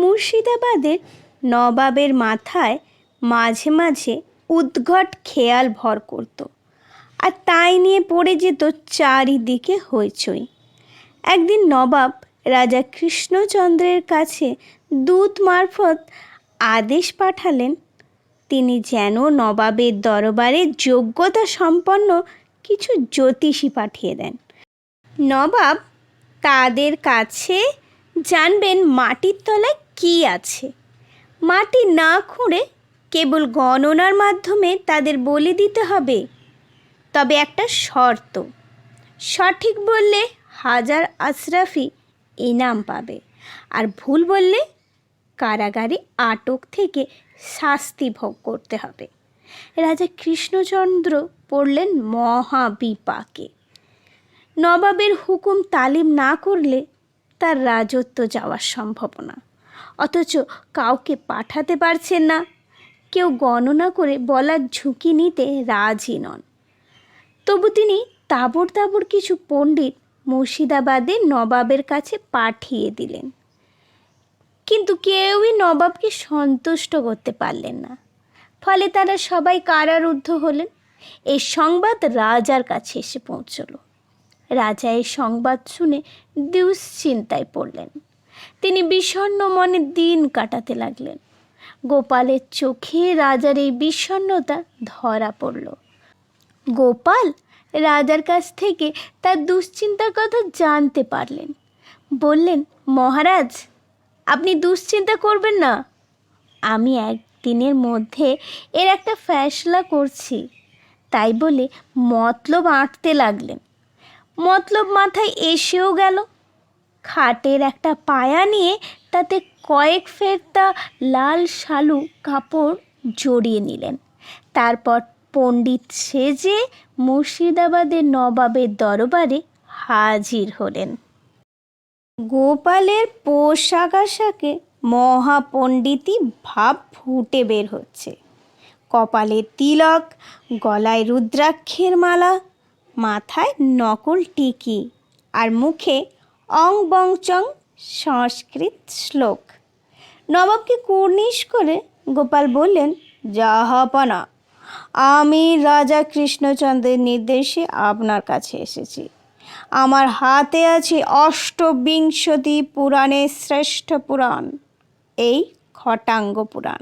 মুর্শিদাবাদের নবাবের মাথায় মাঝে মাঝে উদ্ভট খেয়াল ভর করত, আর তাই নিয়ে পড়ে যেত চারিদিকে হইচই। একদিন নবাব রাজা কৃষ্ণচন্দ্রের কাছে দূত মারফত আদেশ পাঠালেন তিনি যেন নবাবের দরবারে যোগ্যতা সম্পন্ন কিছু জ্যোতিষী পাঠিয়ে দেন। নবাব তাদের কাছে জানবেন মাটির তলায় কী আছে। মাটি না খুঁড়ে কেবল গণনার মাধ্যমে তাদের বলে দিতে হবে। তবে একটা শর্ত, সঠিক বললে 1000 আশরাফি ইনাম পাবে, আর ভুল বললে কারাগারে আটক থেকে শাস্তি ভোগ করতে হবে। রাজা কৃষ্ণচন্দ্র পড়লেন মহাবিপাকে। নবাবের হুকুম তালিম না করলে তার রাজত্ব যাওয়ার সম্ভাবনা, অথচ কাউকে পাঠাতে পারছেন না। কেউ গণনা করে বলার ঝুঁকি নিতে রাজি নন। তবু তিনি তাবড় তাবড় কিছু পণ্ডিত মুর্শিদাবাদের নবাবের কাছে পাঠিয়ে দিলেন, কিন্তু কেউই নবাবকে সন্তুষ্ট করতে পারলেন না। ফলে তারা সবাই কারারুদ্ধ হলেন। এই সংবাদ রাজার কাছে এসে পৌঁছল। রাজা এই সংবাদ শুনে দুশ্চিন্তায় পড়লেন। তিনি বিষণ্ণ মনে দিন কাটাতে লাগলেন। গোপালের চোখে রাজার এই বিষণ্ণতা ধরা পড়ল। গোপাল রাজার কাছ থেকে তার দুশ্চিন্তার কথা জানতে পারলেন। বললেন, মহারাজ, আপনি দুশ্চিন্তা করবেন না। আমি একদিনের মধ্যে এর একটা ফয়সালা করছি। তাই বলে মতলব আঁটতে লাগলেন। মতলব মাথায় এসেও গেল। খাটের একটা পায়া নিয়ে তাতে কয়েক ফেরতা লাল শালু কাপড় জড়িয়ে নিলেন। তারপর পণ্ডিত সেজে মুর্শিদাবাদের নবাবের দরবারে হাজির হলেন। গোপালের পোশাক আশাকে মহাপণ্ডিতি ভাব ফুটে বের হচ্ছে। কপালে তিলক, গলায় রুদ্রাক্ষের মালা, মাথায় নকল টিকি, আর মুখে অং বং চং সংস্কৃত শ্লোক। নবাবকে কুর্নিশ করে গোপাল বললেন, জাহাপনা, আমি রাজা কৃষ্ণচন্দ্রের নির্দেশে আপনার কাছে এসেছি। আমার হাতে আছে অষ্টবিংশতি পুরাণের শ্রেষ্ঠ পুরাণ, এই খটাঙ্গ পুরাণ।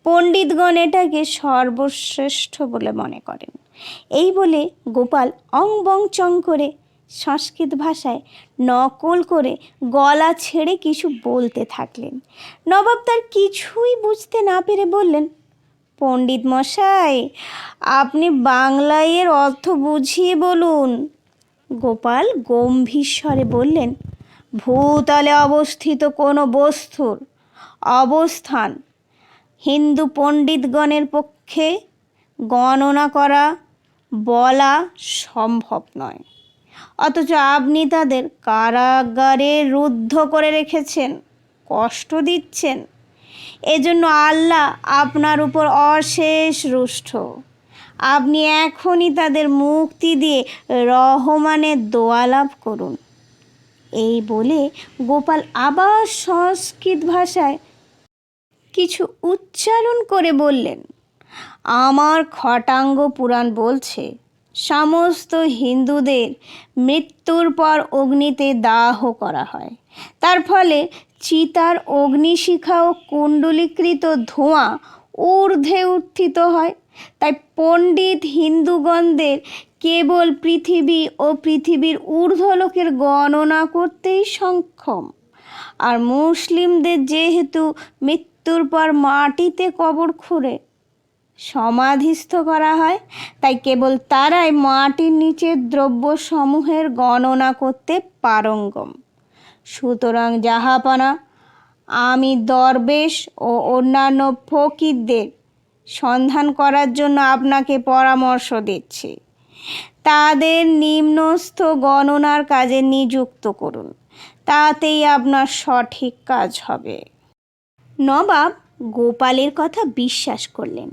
পণ্ডিতগণ এটাকে সর্বশ্রেষ্ঠ বলে মনে করেন। এই বলে গোপাল অং বং চং করে সংস্কৃত ভাষায় নকল করে গলা ছেড়ে কিছু বলতে থাকলেন। নবাব তার কিছুই বুঝতে না পেরে বললেন, পণ্ডিত মশাই, আপনি বাংলায় এর অর্থ বুঝিয়ে বলুন। গোপাল গম্ভীর স্বরে বললেন, ভূতলে অবস্থিত কোনো বস্তুর অবস্থান হিন্দু পণ্ডিতগণের পক্ষে গণনা করা বলা সম্ভব নয়, অথচ আপনি তাদের কারাগারে রুদ্ধ করে রেখেছেন, কষ্ট দিচ্ছেন। এজন্য আল্লাহ আপনার উপর অশেষ রুষ্ট। আপনি এখনই তাদের মুক্তি দিয়ে রহমানের দোয়া লাভ করুন। এই বলে গোপাল আবার সংস্কৃত ভাষায় কিছু উচ্চারণ করে বললেন, আমার খটাঙ্গ পুরাণ বলছে সমস্ত হিন্দুদের মৃত্যুর পর অগ্নিতে দাহ করা হয়। তার ফলে চিতার অগ্নিশিখা ও কুণ্ডলীকৃত ধোঁয়া ঊর্ধ্বে উত্থিত হয়। তাই পণ্ডিত হিন্দুগণদের কেবল পৃথিবী ও পৃথিবীর ঊর্ধ্বলোকের গণনা করতেই সক্ষম। আর মুসলিমদের যেহেতু মৃত্যুর পর মাটিতে কবর খুঁড়ে সমাধিস্থ করা হয়, তাই কেবল তারাই মাটির নিচের দ্রব্যসমূহের গণনা করতে পারঙ্গম। সুতরাং জাহাপনা, আমি দরবেশ ও অন্যান্য ফকিরদের সন্ধান করার জন্য আপনাকে পরামর্শ দিচ্ছি। তাদের নিম্নস্থ গণনার কাজে নিযুক্ত করুন, তাতেই আপনার সঠিক কাজ হবে। নবাব গোপালের কথা বিশ্বাস করলেন।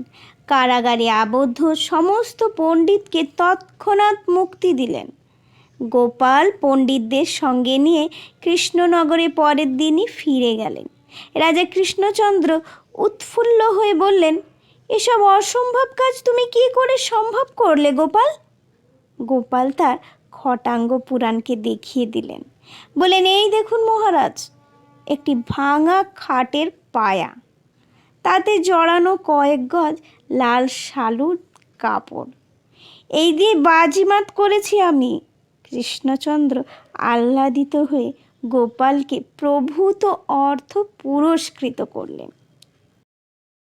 কারাগারে আবদ্ধ সমস্ত পণ্ডিতকে তৎক্ষণাৎ মুক্তি দিলেন। গোপাল পণ্ডিতদের সঙ্গে নিয়ে কৃষ্ণনগরে পরের দিনই ফিরে গেলেন। রাজা কৃষ্ণচন্দ্র উৎফুল্ল হয়ে বললেন, এসব অসম্ভব কাজ তুমি কি করে সম্ভব করলে গোপাল? গোপাল তার খটাঙ্গ পুরাণকে দেখিয়ে দিলেন। বলেন, এই দেখুন মহারাজ, একটি ভাঙা খাটের পায়া, তাতে জড়ানো কয়েক গজ লাল শালুর কাপড়, এই দিয়ে বাজিমাত করেছি আমি। কৃষ্ণচন্দ্র আহ্লাদিত হয়ে গোপালকে প্রভূত অর্থ পুরস্কৃত করলেন।